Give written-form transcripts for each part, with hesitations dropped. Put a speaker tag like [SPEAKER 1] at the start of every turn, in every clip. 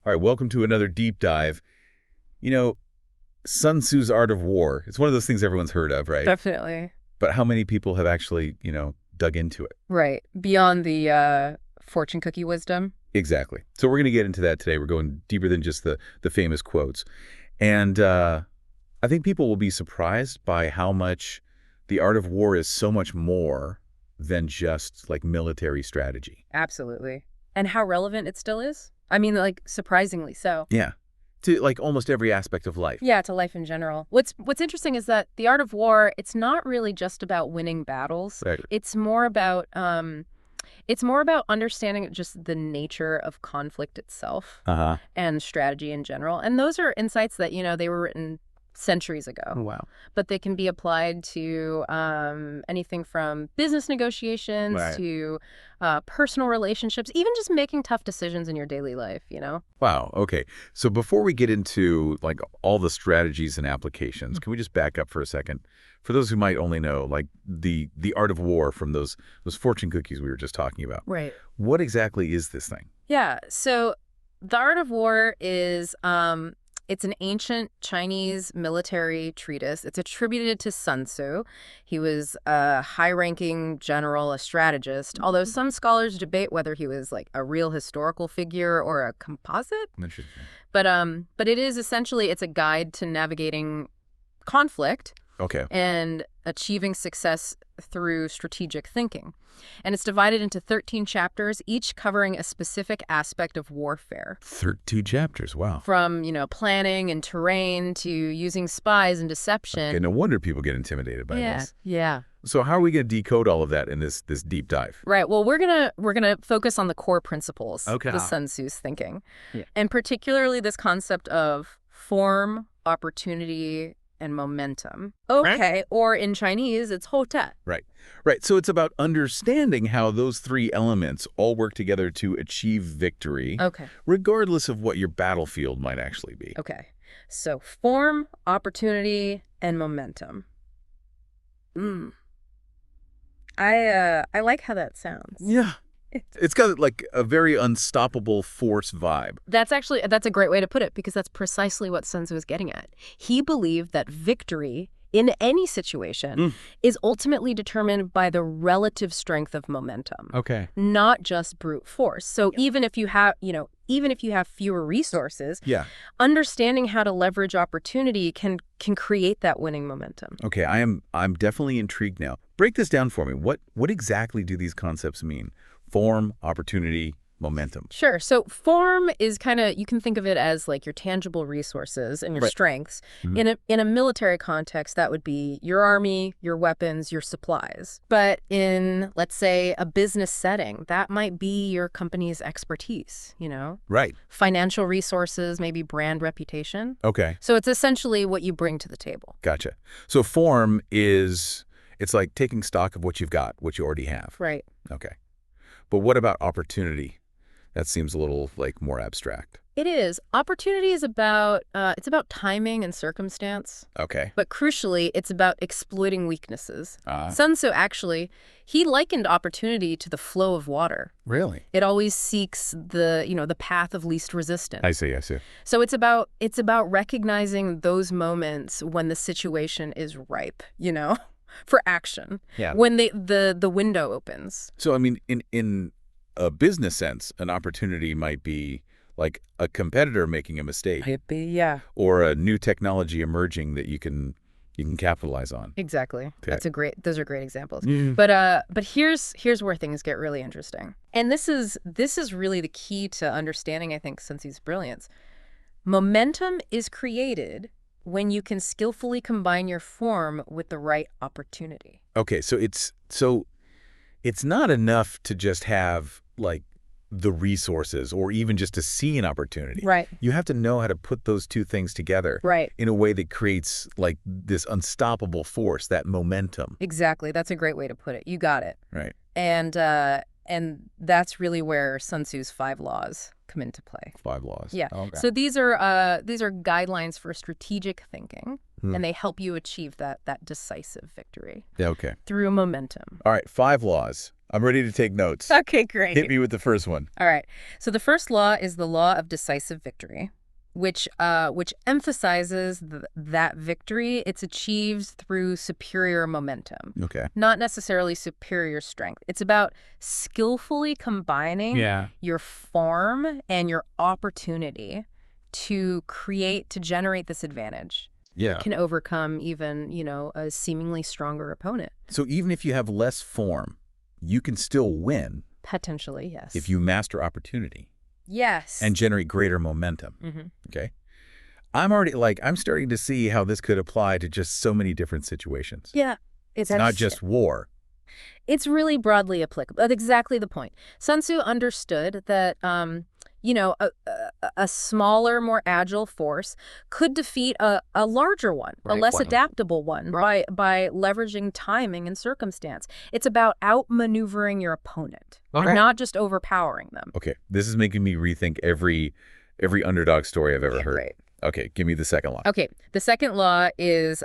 [SPEAKER 1] All right, welcome to another deep dive. You know, Sun Tzu's Art of War, it's one of those things everyone's heard of, right?
[SPEAKER 2] Definitely.
[SPEAKER 1] But how many people have actually, dug into it?
[SPEAKER 2] Right. Beyond the fortune cookie wisdom.
[SPEAKER 1] Exactly. So we're going to get into that today. We're going deeper than just the famous quotes. And I think people will be surprised by how much the art of war is so much more than just like military strategy.
[SPEAKER 2] Absolutely. And how relevant it still is. I mean, like, surprisingly so.
[SPEAKER 1] Yeah. To like almost every aspect of life.
[SPEAKER 2] Yeah, to life in general. What's interesting is that the art of war, it's not really just about winning battles.
[SPEAKER 1] Right.
[SPEAKER 2] It's more about understanding just the nature of conflict itself and strategy in general. And those are insights that, they were written centuries ago.
[SPEAKER 1] Oh, wow.
[SPEAKER 2] But they can be applied to anything from business negotiations to personal relationships, even just making tough decisions in your daily life,
[SPEAKER 1] Wow. Okay. So before we get into like all the strategies and applications, can we just back up for a second? For those who might only know, like the art of war from those fortune cookies we were just talking about.
[SPEAKER 2] Right.
[SPEAKER 1] What exactly is this thing?
[SPEAKER 2] Yeah. So the art of war is it's an ancient Chinese military treatise. It's attributed to Sun Tzu. He was a high-ranking general, a strategist, although some scholars debate whether he was like a real historical figure or a composite.
[SPEAKER 1] Interesting.
[SPEAKER 2] But it is essentially, it's a guide to navigating conflict and achieving success through strategic thinking. And it's divided into 13 chapters, each covering a specific aspect of warfare.
[SPEAKER 1] 13 chapters, wow.
[SPEAKER 2] From, planning and terrain to using spies and deception.
[SPEAKER 1] Okay, no wonder people get intimidated by this.
[SPEAKER 2] Yeah.
[SPEAKER 1] So how are we going to decode all of that in this deep dive?
[SPEAKER 2] Right. Well, we're gonna focus on the core principles of
[SPEAKER 1] Okay.
[SPEAKER 2] Sun Tzu's thinking.
[SPEAKER 1] Yeah.
[SPEAKER 2] And particularly this concept of form, opportunity, and momentum. Okay, or in Chinese, it's 后天.
[SPEAKER 1] Right. So it's about understanding how those three elements all work together to achieve victory, regardless of what your battlefield might actually be.
[SPEAKER 2] Okay. So form, opportunity, and momentum. I like how that sounds.
[SPEAKER 1] Yeah. It's got like a very unstoppable force vibe.
[SPEAKER 2] That's a great way to put it, because that's precisely what Sun Tzu was getting at. He believed that victory in any situation is ultimately determined by the relative strength of momentum.
[SPEAKER 1] Okay.
[SPEAKER 2] Not just brute force. So even if you have fewer resources, understanding how to leverage opportunity can create that winning momentum.
[SPEAKER 1] Okay, I'm definitely intrigued now. Break this down for me. What exactly do these concepts mean? Form, opportunity, momentum.
[SPEAKER 2] Sure. So form is you can think of it as like your tangible resources and your strengths. In a military context, that would be your army, your weapons, your supplies. But in, let's say, a business setting, that might be your company's expertise,
[SPEAKER 1] Right.
[SPEAKER 2] Financial resources, maybe brand reputation.
[SPEAKER 1] Okay.
[SPEAKER 2] So it's essentially what you bring to the table.
[SPEAKER 1] Gotcha. So form it's like taking stock of what you've got, what you already have.
[SPEAKER 2] Right.
[SPEAKER 1] Okay. But what about opportunity? That seems a little like more abstract.
[SPEAKER 2] It is. Opportunity is about timing and circumstance.
[SPEAKER 1] Okay.
[SPEAKER 2] But crucially, it's about exploiting weaknesses. Sun Tzu he likened opportunity to the flow of water.
[SPEAKER 1] Really?
[SPEAKER 2] It always seeks the path of least resistance.
[SPEAKER 1] I see.
[SPEAKER 2] So it's about recognizing those moments when the situation is ripe, for action.
[SPEAKER 1] Yeah.
[SPEAKER 2] When the window opens.
[SPEAKER 1] So I mean, in a business sense, an opportunity might be like a competitor making a mistake. Or a new technology emerging that you can capitalize on.
[SPEAKER 2] Exactly.
[SPEAKER 1] Okay.
[SPEAKER 2] Those are great examples. But here's where things get really interesting. And this is really the key to understanding, I think, Sun Tzu's brilliance. Momentum is created when you can skillfully combine your form with the right opportunity.
[SPEAKER 1] Okay, so it's not enough to just have like the resources or even just to see an opportunity.
[SPEAKER 2] Right.
[SPEAKER 1] You have to know how to put those two things together in a way that creates like this unstoppable force, that momentum.
[SPEAKER 2] Exactly. That's a great way to put it. You got it.
[SPEAKER 1] Right.
[SPEAKER 2] And that's really where Sun Tzu's 5 laws come into play.
[SPEAKER 1] 5 laws.
[SPEAKER 2] Yeah.
[SPEAKER 1] Okay.
[SPEAKER 2] So these are guidelines for strategic thinking, and they help you achieve that decisive victory.
[SPEAKER 1] Yeah, okay.
[SPEAKER 2] Through momentum.
[SPEAKER 1] All right, 5 laws. I'm ready to take notes.
[SPEAKER 2] Okay,
[SPEAKER 1] Hit
[SPEAKER 2] great.
[SPEAKER 1] me with the first one.
[SPEAKER 2] All right. So the first law is the law of decisive victory, which emphasizes that victory it's achieved through superior momentum,
[SPEAKER 1] Okay.
[SPEAKER 2] not necessarily superior strength. It's about skillfully combining
[SPEAKER 1] Yeah.
[SPEAKER 2] your form and your opportunity to generate this advantage.
[SPEAKER 1] Yeah.
[SPEAKER 2] Can overcome even, a seemingly stronger opponent.
[SPEAKER 1] So even if you have less form, you can still win
[SPEAKER 2] Potentially, yes.
[SPEAKER 1] if you master opportunity
[SPEAKER 2] Yes.
[SPEAKER 1] and generate greater momentum.
[SPEAKER 2] Mm-hmm.
[SPEAKER 1] Okay. I'm starting to see how this could apply to just so many different situations.
[SPEAKER 2] Yeah.
[SPEAKER 1] It's not just war.
[SPEAKER 2] It's really broadly applicable. That's exactly the point. Sun Tzu understood that, a smaller, more agile force could defeat a larger one, a
[SPEAKER 1] Right.
[SPEAKER 2] less
[SPEAKER 1] Wow.
[SPEAKER 2] adaptable one, by leveraging timing and circumstance. It's about outmaneuvering your opponent,
[SPEAKER 1] Okay.
[SPEAKER 2] not just overpowering them.
[SPEAKER 1] Okay. This is making me rethink every underdog story I've ever heard.
[SPEAKER 2] Right.
[SPEAKER 1] Okay. Give me the second law.
[SPEAKER 2] Okay. The second law is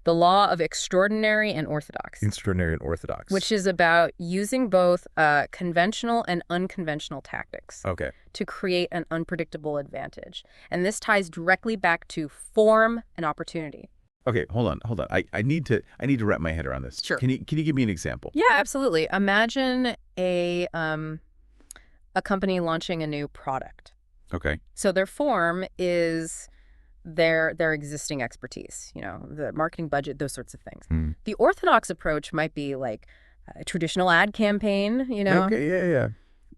[SPEAKER 2] the law of extraordinary and orthodox.
[SPEAKER 1] Extraordinary and orthodox.
[SPEAKER 2] Which is about using both conventional and unconventional tactics
[SPEAKER 1] Okay.
[SPEAKER 2] to create an unpredictable advantage. And this ties directly back to form and opportunity.
[SPEAKER 1] Okay, hold on. I need to wrap my head around this.
[SPEAKER 2] Sure.
[SPEAKER 1] Can you give me an example?
[SPEAKER 2] Yeah, absolutely. Imagine a company launching a new product.
[SPEAKER 1] Okay.
[SPEAKER 2] So their form is their existing expertise, the marketing budget, those sorts of things.
[SPEAKER 1] Hmm.
[SPEAKER 2] The orthodox approach might be like a traditional ad campaign,
[SPEAKER 1] Okay, yeah.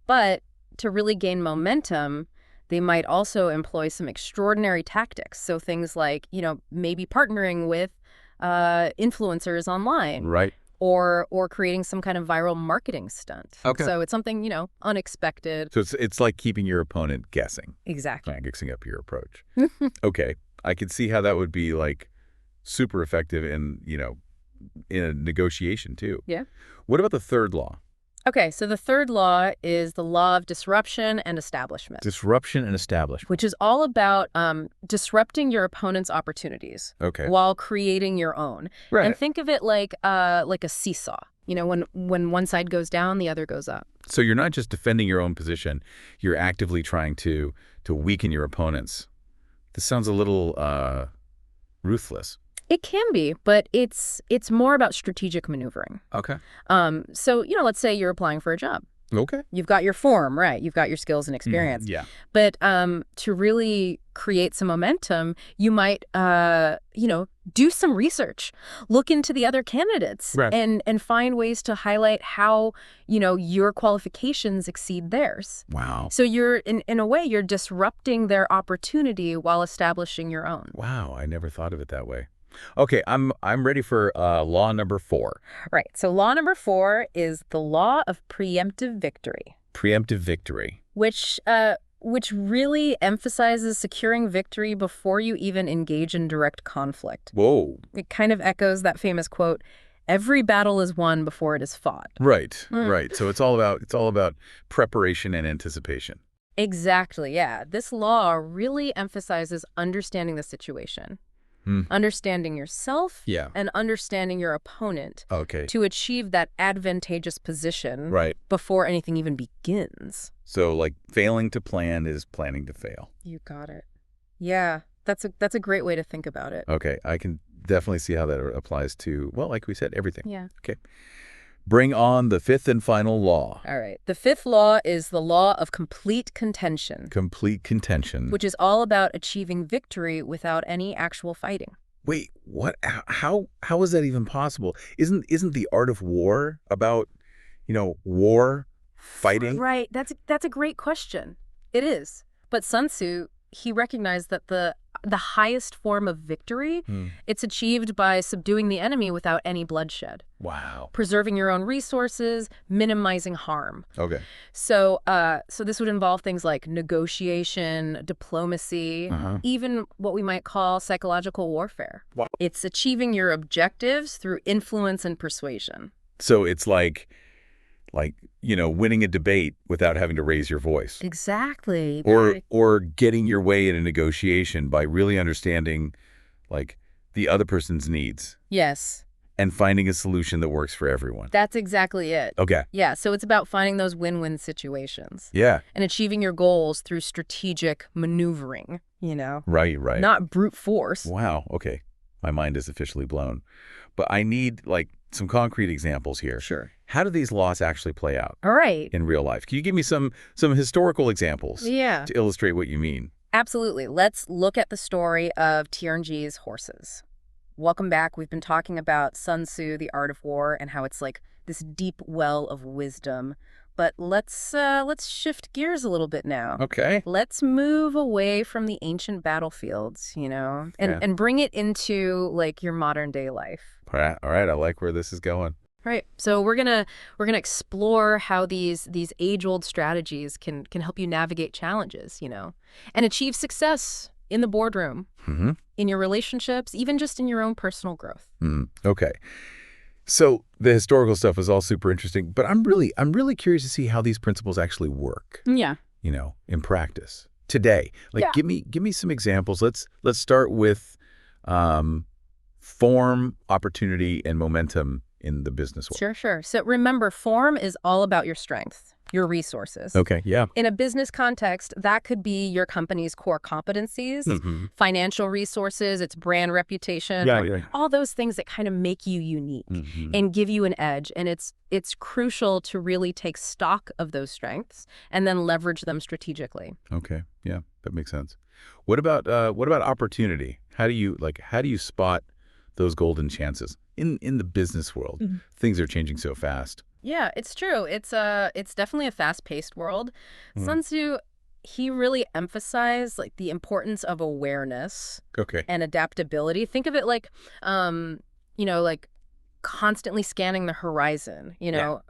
[SPEAKER 2] But to really gain momentum, they might also employ some extraordinary tactics. So things like, maybe partnering with influencers online.
[SPEAKER 1] Right.
[SPEAKER 2] Or creating some kind of viral marketing stunt.
[SPEAKER 1] Okay.
[SPEAKER 2] So it's something, unexpected.
[SPEAKER 1] So it's like keeping your opponent guessing.
[SPEAKER 2] Exactly.
[SPEAKER 1] Mixing up your approach. Okay. I could see how that would be like super effective in a negotiation too.
[SPEAKER 2] Yeah.
[SPEAKER 1] What about the third law?
[SPEAKER 2] Okay, so the third law is the law of disruption and establishment.
[SPEAKER 1] Disruption and establishment.
[SPEAKER 2] Which is all about disrupting your opponent's opportunities.
[SPEAKER 1] Okay.
[SPEAKER 2] While creating your own.
[SPEAKER 1] Right.
[SPEAKER 2] And think of it like a seesaw. When one side goes down, the other goes up.
[SPEAKER 1] So you're not just defending your own position, you're actively trying to weaken your opponents. This sounds a little ruthless.
[SPEAKER 2] It can be, but it's more about strategic maneuvering.
[SPEAKER 1] Okay.
[SPEAKER 2] So, let's say you're applying for a job.
[SPEAKER 1] Okay.
[SPEAKER 2] You've got your form, right? You've got your skills and experience.
[SPEAKER 1] Yeah.
[SPEAKER 2] But to really create some momentum, you might, do some research, look into the other candidates,
[SPEAKER 1] right.
[SPEAKER 2] and find ways to highlight how, your qualifications exceed theirs.
[SPEAKER 1] Wow.
[SPEAKER 2] So you're, in a way, you're disrupting their opportunity while establishing your own.
[SPEAKER 1] Wow. I never thought of it that way. Okay, I'm ready for law number 4.
[SPEAKER 2] Right. So law number 4 is the law of preemptive victory.
[SPEAKER 1] Preemptive victory.
[SPEAKER 2] Which really emphasizes securing victory before you even engage in direct conflict.
[SPEAKER 1] Whoa.
[SPEAKER 2] It kind of echoes that famous quote, "Every battle is won before it is fought."
[SPEAKER 1] Right. Right. So it's all about preparation and anticipation.
[SPEAKER 2] Exactly. Yeah. This law really emphasizes understanding the situation. Understanding yourself and understanding your opponent to achieve that advantageous position before anything even begins.
[SPEAKER 1] So like failing to plan is planning to fail.
[SPEAKER 2] You got it. Yeah, that's a great way to think about it.
[SPEAKER 1] Okay, I can definitely see how that applies to, well, like we said, everything.
[SPEAKER 2] Yeah.
[SPEAKER 1] Okay. Bring on the 5th and final law.
[SPEAKER 2] All right. The 5th law is the law of complete contention.
[SPEAKER 1] Complete contention.
[SPEAKER 2] Which is all about achieving victory without any actual fighting.
[SPEAKER 1] Wait, what? How is that even possible? Isn't the art of war about, war, fighting?
[SPEAKER 2] Right. That's a great question. It is. But Sun Tzu, he recognized that the highest form of victory, it's achieved by subduing the enemy without any bloodshed.
[SPEAKER 1] Wow.
[SPEAKER 2] Preserving your own resources, minimizing harm.
[SPEAKER 1] Okay.
[SPEAKER 2] So this would involve things like negotiation, diplomacy, even what we might call psychological warfare.
[SPEAKER 1] Wow.
[SPEAKER 2] It's achieving your objectives through influence and persuasion.
[SPEAKER 1] So it's like winning a debate without having to raise your voice.
[SPEAKER 2] Exactly.
[SPEAKER 1] Or getting your way in a negotiation by really understanding, like, the other person's needs.
[SPEAKER 2] Yes.
[SPEAKER 1] and finding a solution that works for everyone.
[SPEAKER 2] That's exactly it.
[SPEAKER 1] Okay.
[SPEAKER 2] Yeah, so it's about finding those win-win situations
[SPEAKER 1] Yeah.
[SPEAKER 2] and achieving your goals through strategic maneuvering,
[SPEAKER 1] Right, right.
[SPEAKER 2] not brute force.
[SPEAKER 1] Wow. Okay. My mind is officially blown. But I need, like, some concrete examples here.
[SPEAKER 2] Sure.
[SPEAKER 1] How do these laws actually play out
[SPEAKER 2] All right.
[SPEAKER 1] in real life? Can you give me some historical examples
[SPEAKER 2] Yeah,
[SPEAKER 1] to illustrate what you mean?
[SPEAKER 2] absolutely. Let's look at the story of Tianji's horses. Welcome back. We've been talking about Sun Tzu, The Art of War, and how it's like this deep well of wisdom. But let's shift gears a little bit now.
[SPEAKER 1] Okay.
[SPEAKER 2] Let's move away from the ancient battlefields, and
[SPEAKER 1] Yeah.
[SPEAKER 2] and bring it into like your modern day life.
[SPEAKER 1] All right. I like where this is going.
[SPEAKER 2] Right. So we're gonna explore how these age-old strategies can help you navigate challenges, and achieve success in the boardroom,
[SPEAKER 1] Mm-hmm.
[SPEAKER 2] in your relationships, even just in your own personal growth.
[SPEAKER 1] Okay. So the historical stuff is all super interesting, but I'm really curious to see how these principles actually work,
[SPEAKER 2] Yeah.
[SPEAKER 1] in practice today. Like,
[SPEAKER 2] Yeah.
[SPEAKER 1] give me some examples. Let's start with form, opportunity, and momentum in the business world.
[SPEAKER 2] Sure. So remember, form is all about your strength, your resources.
[SPEAKER 1] Okay. Yeah.
[SPEAKER 2] In a business context, that could be your company's core competencies,
[SPEAKER 1] Mm-hmm.
[SPEAKER 2] financial resources, its brand reputation,
[SPEAKER 1] Yeah.
[SPEAKER 2] all those things that kind of make you unique
[SPEAKER 1] Mm-hmm.
[SPEAKER 2] and give you an edge. And it's crucial to really take stock of those strengths and then leverage them strategically.
[SPEAKER 1] Okay. Yeah, that makes sense. What about opportunity? How do you spot those golden chances in the business world?
[SPEAKER 2] Mm-hmm.
[SPEAKER 1] Things are changing so fast.
[SPEAKER 2] Yeah, it's true. It's definitely a fast-paced world.
[SPEAKER 1] Mm.
[SPEAKER 2] Sun Tzu, he really emphasized like the importance of awareness
[SPEAKER 1] Okay.
[SPEAKER 2] and adaptability. Think of it like, like constantly scanning the horizon,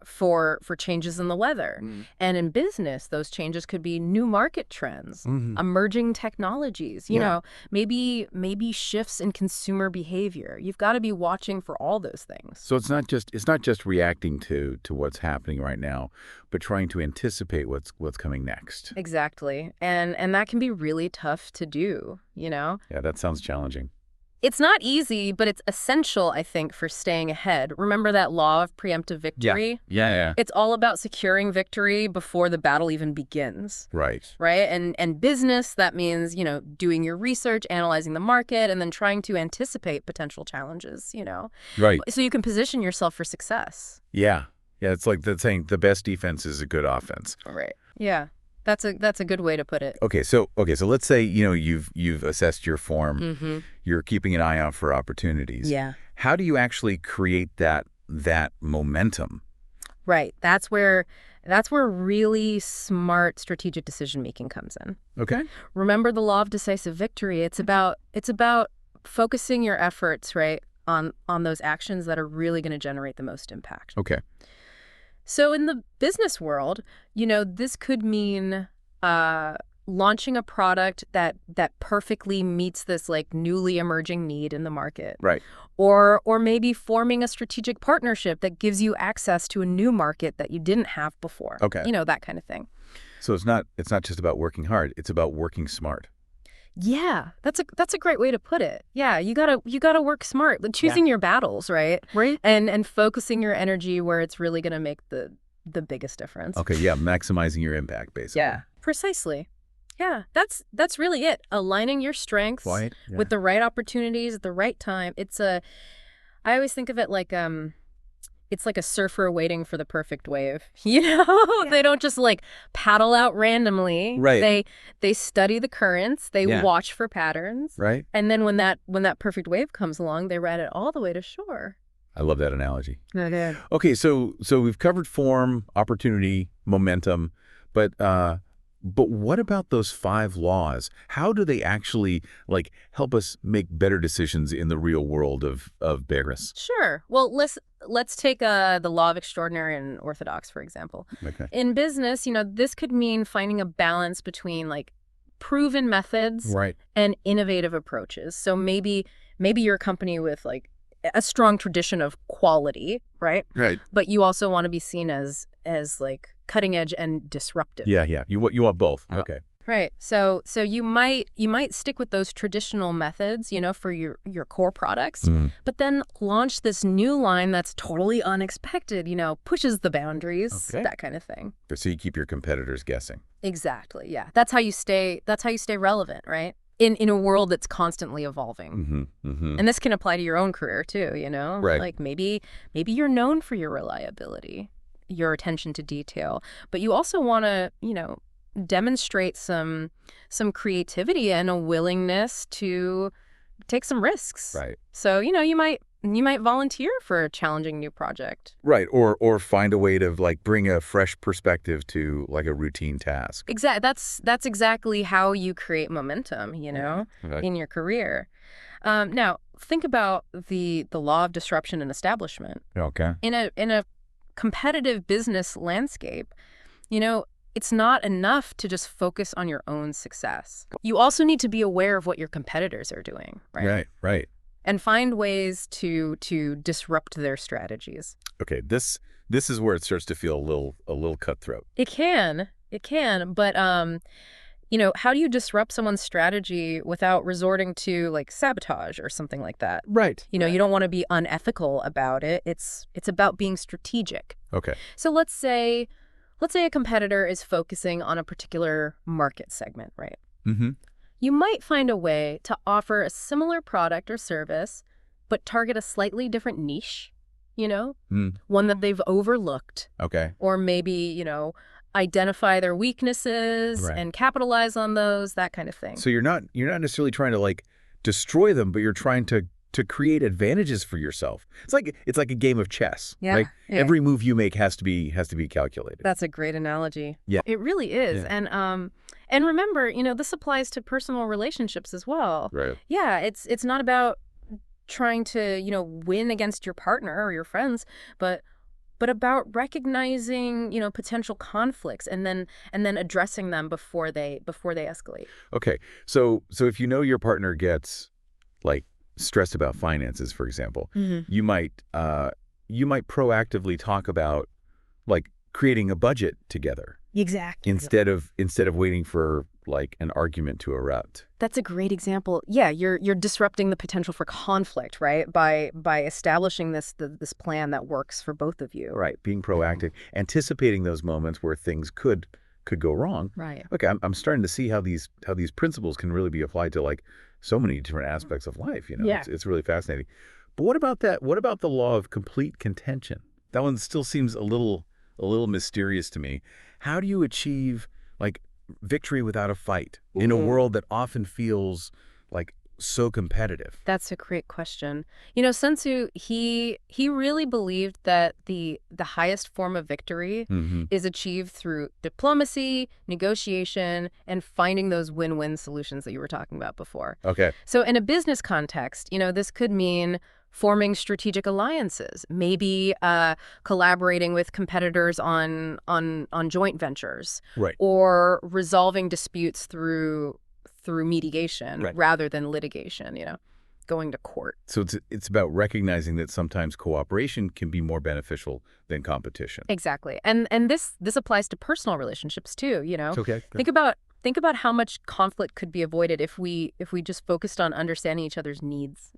[SPEAKER 2] for changes in the weather.
[SPEAKER 1] Mm.
[SPEAKER 2] And in business, those changes could be new market trends,
[SPEAKER 1] Mhm.
[SPEAKER 2] emerging technologies,
[SPEAKER 1] Yeah.
[SPEAKER 2] maybe shifts in consumer behavior. You've got to be watching for all those things.
[SPEAKER 1] So it's not just reacting to what's happening right now, but trying to anticipate what's coming next.
[SPEAKER 2] Exactly. And that can be really tough to do.
[SPEAKER 1] Yeah, that sounds challenging.
[SPEAKER 2] It's not easy, but it's essential, I think, for staying ahead. Remember that law of preemptive victory?
[SPEAKER 1] Yeah.
[SPEAKER 2] It's all about securing victory before the battle even begins,
[SPEAKER 1] Right.
[SPEAKER 2] right? And business, that means, doing your research, analyzing the market, and then trying to anticipate potential challenges,
[SPEAKER 1] Right.
[SPEAKER 2] so you can position yourself for success.
[SPEAKER 1] Yeah. Yeah, it's like that saying the best defense is a good offense.
[SPEAKER 2] Right. Yeah. That's a good way to put it.
[SPEAKER 1] Okay, so let's say, you've assessed your form.
[SPEAKER 2] Mm-hmm.
[SPEAKER 1] You're keeping an eye out for opportunities.
[SPEAKER 2] Yeah.
[SPEAKER 1] How do you actually create that momentum?
[SPEAKER 2] Right. That's where really smart strategic decision making comes in.
[SPEAKER 1] Okay.
[SPEAKER 2] Remember the law of decisive victory. It's about focusing your efforts, right, on those actions that are really going to generate the most impact.
[SPEAKER 1] Okay.
[SPEAKER 2] So in the business world, this could mean launching a product that perfectly meets this like newly emerging need in the market.
[SPEAKER 1] Right.
[SPEAKER 2] Or maybe forming a strategic partnership that gives you access to a new market that you didn't have before.
[SPEAKER 1] Okay.
[SPEAKER 2] That kind of thing.
[SPEAKER 1] So it's not just about working hard, it's about working smart.
[SPEAKER 2] Yeah, that's a great way to put it. Yeah, you gotta work smart, but choosing your battles, right?
[SPEAKER 1] Right.
[SPEAKER 2] And focusing your energy where it's really gonna make the biggest difference.
[SPEAKER 1] Okay, yeah, maximizing your impact, basically.
[SPEAKER 2] Yeah, precisely. Yeah, that's really it. Aligning your strengths
[SPEAKER 1] Right. Yeah.
[SPEAKER 2] with the right opportunities at the right time. I always think of it like it's like a surfer waiting for the perfect wave. They don't just like paddle out randomly.
[SPEAKER 1] Right.
[SPEAKER 2] They study the currents, they watch for patterns.
[SPEAKER 1] Right.
[SPEAKER 2] And then when that perfect wave comes along, they ride it all the way to shore.
[SPEAKER 1] I love that analogy.
[SPEAKER 2] Okay.
[SPEAKER 1] Okay, so we've covered form, opportunity, momentum, but what about those 5 laws? How do they actually help us make better decisions in the real world of business?
[SPEAKER 2] Sure. Well, let's take the law of extraordinary and orthodox, for example.
[SPEAKER 1] Okay.
[SPEAKER 2] In business, this could mean finding a balance between proven methods
[SPEAKER 1] Right.
[SPEAKER 2] and innovative approaches. So maybe you're a company with a strong tradition of quality, right?
[SPEAKER 1] Right.
[SPEAKER 2] But you also want to be seen as cutting edge and disruptive.
[SPEAKER 1] Yeah. You want both. Okay.
[SPEAKER 2] Right. So you might stick with those traditional methods, for your core products,
[SPEAKER 1] Mm.
[SPEAKER 2] but then launch this new line that's totally unexpected, pushes the boundaries,
[SPEAKER 1] Okay.
[SPEAKER 2] that kind of thing.
[SPEAKER 1] So you keep your competitors guessing.
[SPEAKER 2] Exactly. Yeah. That's how you stay relevant, right? In a world that's constantly evolving.
[SPEAKER 1] Mm-hmm. Mm-hmm.
[SPEAKER 2] And this can apply to your own career too,
[SPEAKER 1] Right.
[SPEAKER 2] Like maybe you're known for your reliability, your attention to detail, but you also want to, demonstrate some creativity and a willingness to take some risks.
[SPEAKER 1] Right.
[SPEAKER 2] So, you might volunteer for a challenging new project.
[SPEAKER 1] Right. Or find a way to like bring a fresh perspective to like a routine task.
[SPEAKER 2] That's exactly how you create momentum,
[SPEAKER 1] Okay.
[SPEAKER 2] in your career. Now, think about the law of disruption and establishment.
[SPEAKER 1] Okay.
[SPEAKER 2] In a competitive business landscape, it's not enough to just focus on your own success. You also need to be aware of what your competitors are doing, right?
[SPEAKER 1] Right. Right.
[SPEAKER 2] And find ways to disrupt their strategies.
[SPEAKER 1] Okay. This is where it starts to feel a little cutthroat.
[SPEAKER 2] It can, but how do you disrupt someone's strategy without resorting to like sabotage or something like that?
[SPEAKER 1] Right.
[SPEAKER 2] You don't want to be unethical about it. It's about being strategic.
[SPEAKER 1] Okay.
[SPEAKER 2] So let's say a competitor is focusing on a particular market segment, right?
[SPEAKER 1] Mm-hmm.
[SPEAKER 2] You might find a way to offer a similar product or service, but target a slightly different niche,
[SPEAKER 1] Mm.
[SPEAKER 2] one that they've overlooked,
[SPEAKER 1] Okay.
[SPEAKER 2] or maybe, identify their weaknesses
[SPEAKER 1] Right.
[SPEAKER 2] and capitalize on those, that kind of thing.
[SPEAKER 1] So you're not necessarily trying to like destroy them, but you're trying to create advantages for yourself. It's like a game of chess,
[SPEAKER 2] Yeah,
[SPEAKER 1] right?
[SPEAKER 2] yeah.
[SPEAKER 1] Every move you make has to be calculated.
[SPEAKER 2] That's a great analogy.
[SPEAKER 1] Yeah.
[SPEAKER 2] It really is.
[SPEAKER 1] Yeah.
[SPEAKER 2] And remember, this applies to personal relationships as well.
[SPEAKER 1] Right.
[SPEAKER 2] Yeah, it's not about trying to, win against your partner or your friends, but about recognizing, potential conflicts and then addressing them before they escalate.
[SPEAKER 1] Okay. So if you know your partner gets like stressed about finances, for example,
[SPEAKER 2] Mm-hmm.
[SPEAKER 1] you might proactively talk about like creating a budget together
[SPEAKER 2] Exactly.
[SPEAKER 1] instead of waiting for like an argument to erupt.
[SPEAKER 2] That's a great example. Yeah, you're disrupting the potential for conflict, right? By establishing this plan that works for both of you.
[SPEAKER 1] Right. Being proactive, anticipating those moments where things could go wrong.
[SPEAKER 2] Right.
[SPEAKER 1] Okay, I'm starting to see how these principles can really be applied to like so many different aspects of life.
[SPEAKER 2] Yeah.
[SPEAKER 1] It's really fascinating. But what about that? What about the law of complete contention? That one still seems a little mysterious to me. How do you achieve like victory without a fight in a world that often feels like so competitive?
[SPEAKER 2] That's a great question. Sun Tzu, he really believed that the highest form of victory
[SPEAKER 1] Mm-hmm.
[SPEAKER 2] is achieved through diplomacy, negotiation, and finding those win-win solutions that you were talking about before.
[SPEAKER 1] Okay.
[SPEAKER 2] So in a business context, this could mean forming strategic alliances, maybe collaborating with competitors on joint ventures,
[SPEAKER 1] Right.
[SPEAKER 2] or resolving disputes through mediation
[SPEAKER 1] Right.
[SPEAKER 2] rather than litigation, going to court.
[SPEAKER 1] So it's about recognizing that sometimes cooperation can be more beneficial than competition.
[SPEAKER 2] Exactly. And this applies to personal relationships too,
[SPEAKER 1] It's okay.
[SPEAKER 2] Think about how much conflict could be avoided if we just focused on understanding each other's needs,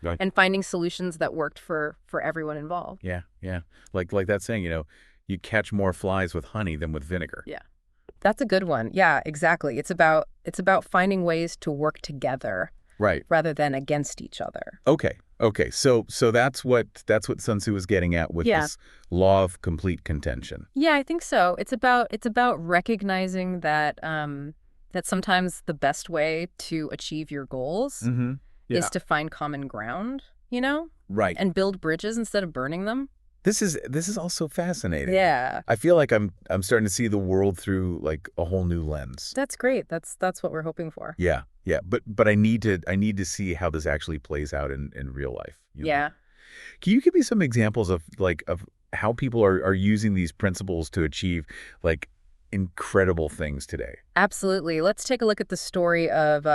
[SPEAKER 1] Right.
[SPEAKER 2] and finding solutions that worked for everyone involved.
[SPEAKER 1] Yeah, yeah. Like that saying, you catch more flies with honey than with vinegar.
[SPEAKER 2] Yeah. That's a good one. Yeah, exactly. It's about finding ways to work together
[SPEAKER 1] Right.
[SPEAKER 2] rather than against each other.
[SPEAKER 1] Okay. Okay. So that's what Sun Tzu was getting at with
[SPEAKER 2] Yeah.
[SPEAKER 1] this law of complete contention.
[SPEAKER 2] Yeah, I think so. It's about recognizing that that sometimes the best way to achieve your goals
[SPEAKER 1] Mm-hmm. Yeah.
[SPEAKER 2] is to find common ground,
[SPEAKER 1] Right.
[SPEAKER 2] and build bridges instead of burning them.
[SPEAKER 1] This is also fascinating.
[SPEAKER 2] Yeah.
[SPEAKER 1] I feel like I'm starting to see the world through like a whole new lens.
[SPEAKER 2] That's great. That's what we're hoping for.
[SPEAKER 1] Yeah. Yeah. But I need to see how this actually plays out in real life.
[SPEAKER 2] Yeah.
[SPEAKER 1] Can you give me some examples of how people are using these principles to achieve like incredible things today?
[SPEAKER 2] Absolutely. Let's take a look at the story of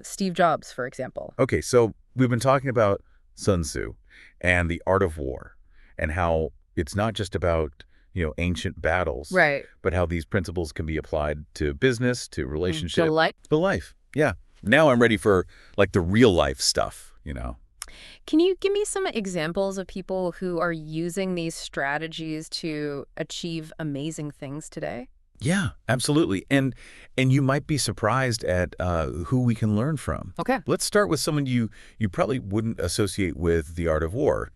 [SPEAKER 2] Steve Jobs, for example.
[SPEAKER 1] Okay, so we've been talking about Sun Tzu and the art of war and how it's not just about, ancient battles,
[SPEAKER 2] Right.
[SPEAKER 1] but how these principles can be applied to business, to
[SPEAKER 2] To
[SPEAKER 1] relationship,
[SPEAKER 2] life.
[SPEAKER 1] to life. Yeah. Now I'm ready for like the real life stuff.
[SPEAKER 2] Can you give me some examples of people who are using these strategies to achieve amazing things today?
[SPEAKER 1] Yeah, absolutely. And you might be surprised at who we can learn from.
[SPEAKER 2] Okay.
[SPEAKER 1] Let's start with someone you probably wouldn't associate with the art of war,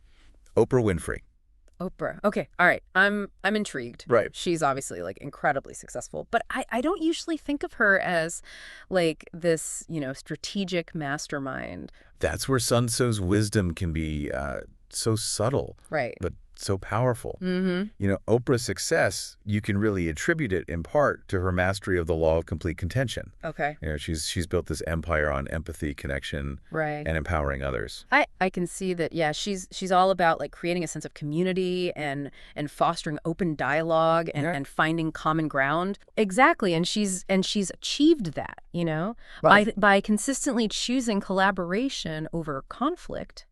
[SPEAKER 1] Oprah Winfrey.
[SPEAKER 2] Oprah. Okay. All right. I'm intrigued.
[SPEAKER 1] Right.
[SPEAKER 2] She's obviously like incredibly successful, but I don't usually think of her as like this, strategic mastermind.
[SPEAKER 1] That's where Sun Tzu's wisdom can be so subtle,
[SPEAKER 2] Right.
[SPEAKER 1] but so powerful.
[SPEAKER 2] Mm-hmm.
[SPEAKER 1] Oprah's success, you can really attribute it in part to her mastery of the law of complete contention.
[SPEAKER 2] Okay.
[SPEAKER 1] She's built this empire on empathy, connection,
[SPEAKER 2] Right.
[SPEAKER 1] and empowering others.
[SPEAKER 2] I can see that, yeah, she's all about like creating a sense of community and fostering open dialogue and finding common ground. Exactly. And she's achieved that,
[SPEAKER 1] Right.
[SPEAKER 2] by consistently choosing collaboration over conflict,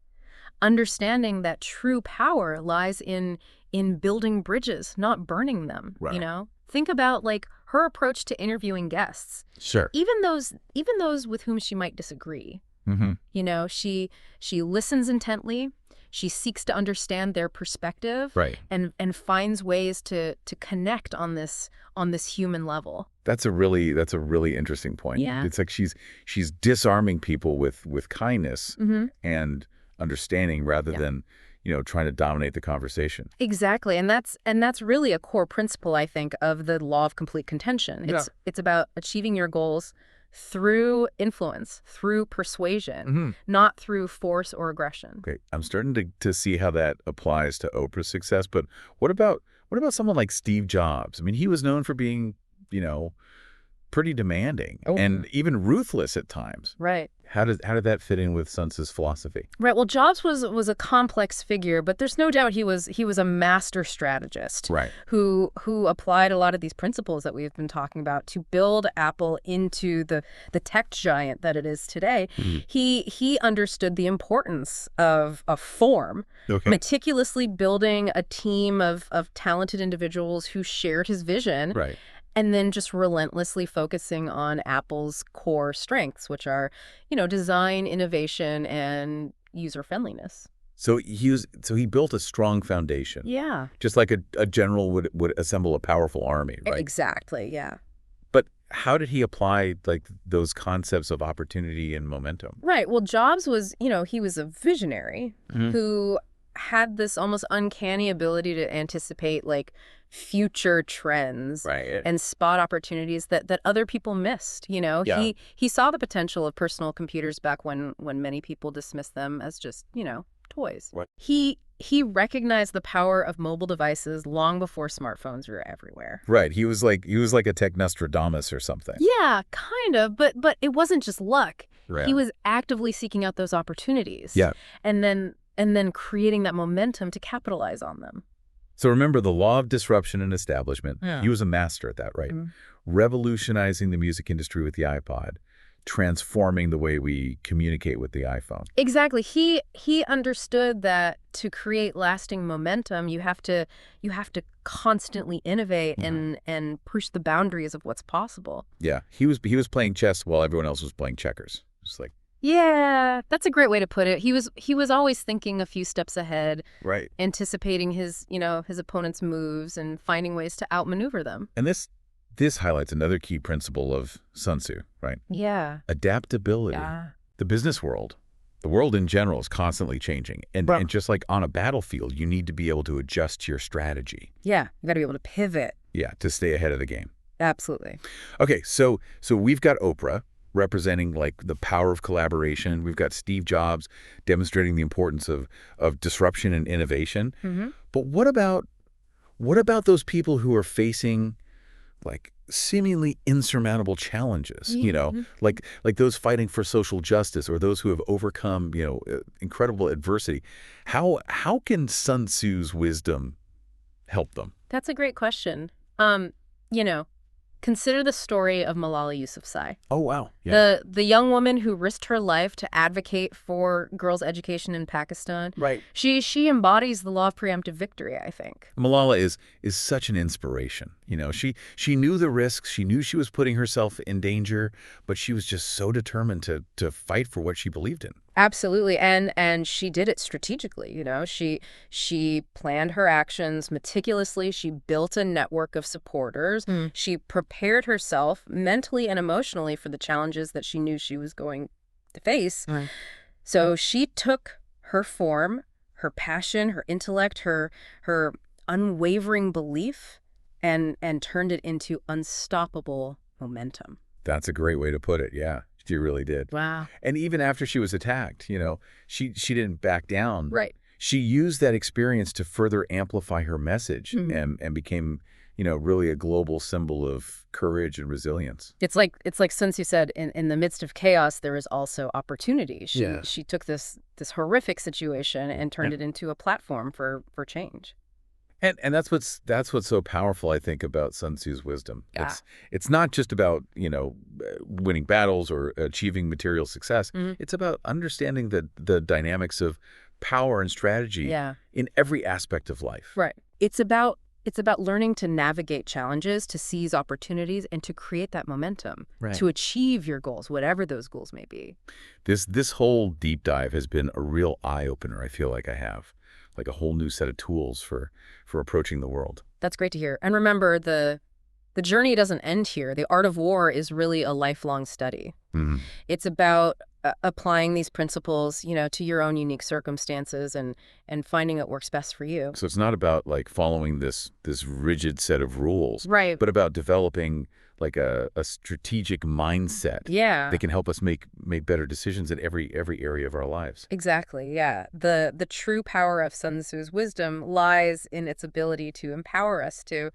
[SPEAKER 2] understanding that true power lies in building bridges, not burning them,
[SPEAKER 1] Right.
[SPEAKER 2] Think about like her approach to interviewing guests,
[SPEAKER 1] Sure.
[SPEAKER 2] even those with whom she might disagree.
[SPEAKER 1] Mm-hmm.
[SPEAKER 2] She listens intently, she seeks to understand their perspective,
[SPEAKER 1] Right.
[SPEAKER 2] and finds ways to connect on this human level.
[SPEAKER 1] That's a really interesting point.
[SPEAKER 2] Yeah.
[SPEAKER 1] It's like she's disarming people with kindness
[SPEAKER 2] Mm-hmm.
[SPEAKER 1] and understanding rather
[SPEAKER 2] Yeah.
[SPEAKER 1] than, trying to dominate the conversation.
[SPEAKER 2] Exactly, and that's really a core principle, I think, of the law of complete contention. It's about achieving your goals through influence, through persuasion,
[SPEAKER 1] Mm-hmm.
[SPEAKER 2] not through force or aggression.
[SPEAKER 1] Okay, I'm starting to see how that applies to Oprah's success, but what about someone like Steve Jobs? I mean, he was known for being, pretty demanding and even ruthless at times.
[SPEAKER 2] Right.
[SPEAKER 1] How did that fit in with Sun Tzu's philosophy?
[SPEAKER 2] Right. Well, Jobs was a complex figure, but there's no doubt he was a master strategist
[SPEAKER 1] Right.
[SPEAKER 2] who applied a lot of these principles that we've been talking about to build Apple into the tech giant that it is today.
[SPEAKER 1] Mhm.
[SPEAKER 2] He understood the importance of form,
[SPEAKER 1] Okay.
[SPEAKER 2] meticulously building a team of talented individuals who shared his vision.
[SPEAKER 1] Right.
[SPEAKER 2] And then just relentlessly focusing on Apple's core strengths, which are, design, innovation, and user friendliness.
[SPEAKER 1] So he built a strong foundation,
[SPEAKER 2] Yeah.
[SPEAKER 1] just like a general would assemble a powerful army, right?
[SPEAKER 2] Exactly. Yeah.
[SPEAKER 1] But how did he apply like those concepts of opportunity and momentum?
[SPEAKER 2] Right. Well, Jobs was, he was a visionary
[SPEAKER 1] Mhm.
[SPEAKER 2] who had this almost uncanny ability to anticipate like future trends
[SPEAKER 1] Right.
[SPEAKER 2] and spot opportunities that other people missed.
[SPEAKER 1] Yeah.
[SPEAKER 2] He saw the potential of personal computers back when many people dismissed them as just, toys.
[SPEAKER 1] Right.
[SPEAKER 2] He recognized the power of mobile devices long before smartphones were everywhere.
[SPEAKER 1] Right. He was like a tech Nostradamus or something.
[SPEAKER 2] Yeah, kind of, but it wasn't just luck.
[SPEAKER 1] Right.
[SPEAKER 2] He was actively seeking out those opportunities.
[SPEAKER 1] Yeah.
[SPEAKER 2] And then creating that momentum to capitalize on them.
[SPEAKER 1] So remember the law of disruption and establishment.
[SPEAKER 2] Yeah.
[SPEAKER 1] He was a master at that, right?
[SPEAKER 2] Mhm.
[SPEAKER 1] Revolutionizing the music industry with the iPod, transforming the way we communicate with the iPhone.
[SPEAKER 2] Exactly. He understood that to create lasting momentum, you have to constantly innovate and push the boundaries of what's possible.
[SPEAKER 1] Yeah. He was playing chess while everyone else was playing checkers. Just like
[SPEAKER 2] Yeah, that's a great way to put it. He was always thinking a few steps ahead,
[SPEAKER 1] right.
[SPEAKER 2] anticipating his opponent's moves and finding ways to outmaneuver them.
[SPEAKER 1] And this highlights another key principle of Sun Tzu, right?
[SPEAKER 2] Yeah.
[SPEAKER 1] Adaptability.
[SPEAKER 2] Yeah.
[SPEAKER 1] The business world, the world in general is constantly changing. And just like on a battlefield, you need to be able to adjust your strategy.
[SPEAKER 2] Yeah, you got to be able to pivot.
[SPEAKER 1] Yeah, to stay ahead of the game.
[SPEAKER 2] Absolutely.
[SPEAKER 1] Okay, so we've got Oprah representing like the power of collaboration. We've got Steve Jobs demonstrating the importance of disruption and innovation.
[SPEAKER 2] Mm-hmm.
[SPEAKER 1] But what about those people who are facing like seemingly insurmountable challenges, like those fighting for social justice or those who have overcome, incredible adversity. How can Sun Tzu's wisdom help them?
[SPEAKER 2] That's a great question. Consider the story of Malala Yousafzai.
[SPEAKER 1] Oh, wow. Yeah.
[SPEAKER 2] The young woman who risked her life to advocate for girls' education in Pakistan.
[SPEAKER 1] Right.
[SPEAKER 2] She embodies the law of preemptive victory, I think.
[SPEAKER 1] Malala is such an inspiration. She knew the risks. She knew she was putting herself in danger, but she was just so determined to fight for what she believed in.
[SPEAKER 2] Absolutely. And she did it strategically, She planned her actions meticulously. She built a network of supporters. She prepared herself mentally and emotionally for the challenges that she knew she was going to face.
[SPEAKER 1] Right.
[SPEAKER 2] So she took her form, her passion, her intellect, her unwavering belief and turned it into unstoppable momentum.
[SPEAKER 1] That's a great way to put it. Yeah, she really did.
[SPEAKER 2] Wow.
[SPEAKER 1] And even after she was attacked, she didn't back down.
[SPEAKER 2] Right.
[SPEAKER 1] She used that experience to further amplify her message and became, really a global symbol of courage and resilience.
[SPEAKER 2] It's like Sun Tzu said, in the midst of chaos, there is also opportunity.
[SPEAKER 1] Yeah.
[SPEAKER 2] She took this horrific situation and turned it into a platform for change.
[SPEAKER 1] And that's what's so powerful, I think, about Sun Tzu's wisdom.
[SPEAKER 2] Yeah.
[SPEAKER 1] It's not just about, winning battles or achieving material success. It's about understanding the dynamics of power and strategy in every aspect of life.
[SPEAKER 2] Right. It's about learning to navigate challenges, to seize opportunities, and to create that momentum to achieve your goals, whatever those goals may be.
[SPEAKER 1] This whole deep dive has been a real eye-opener. I feel like I have like a whole new set of tools for approaching the world.
[SPEAKER 2] That's great to hear. And remember, the journey doesn't end here. The art of war is really a lifelong study. It's about applying these principles, to your own unique circumstances and finding what works best for you.
[SPEAKER 1] So it's not about like following this rigid set of rules,
[SPEAKER 2] Right.
[SPEAKER 1] but about developing like a strategic mindset that can help us make better decisions in every area of our lives.
[SPEAKER 2] Exactly, yeah. The true power of Sun Tzu's wisdom lies in its ability to empower us to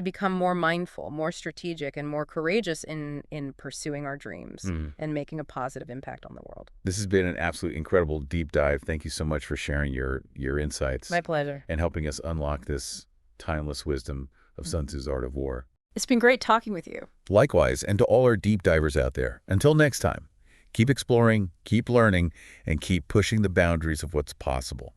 [SPEAKER 2] become more mindful, more strategic, and more courageous in pursuing our dreams and making a positive impact on the world.
[SPEAKER 1] This has been an absolutely incredible deep dive. Thank you so much for sharing your insights.
[SPEAKER 2] My pleasure.
[SPEAKER 1] And helping us unlock this timeless wisdom of Sun Tzu's Art of War.
[SPEAKER 2] It's been great talking with you.
[SPEAKER 1] Likewise, and to all our deep divers out there, until next time, keep exploring, keep learning, and keep pushing the boundaries of what's possible.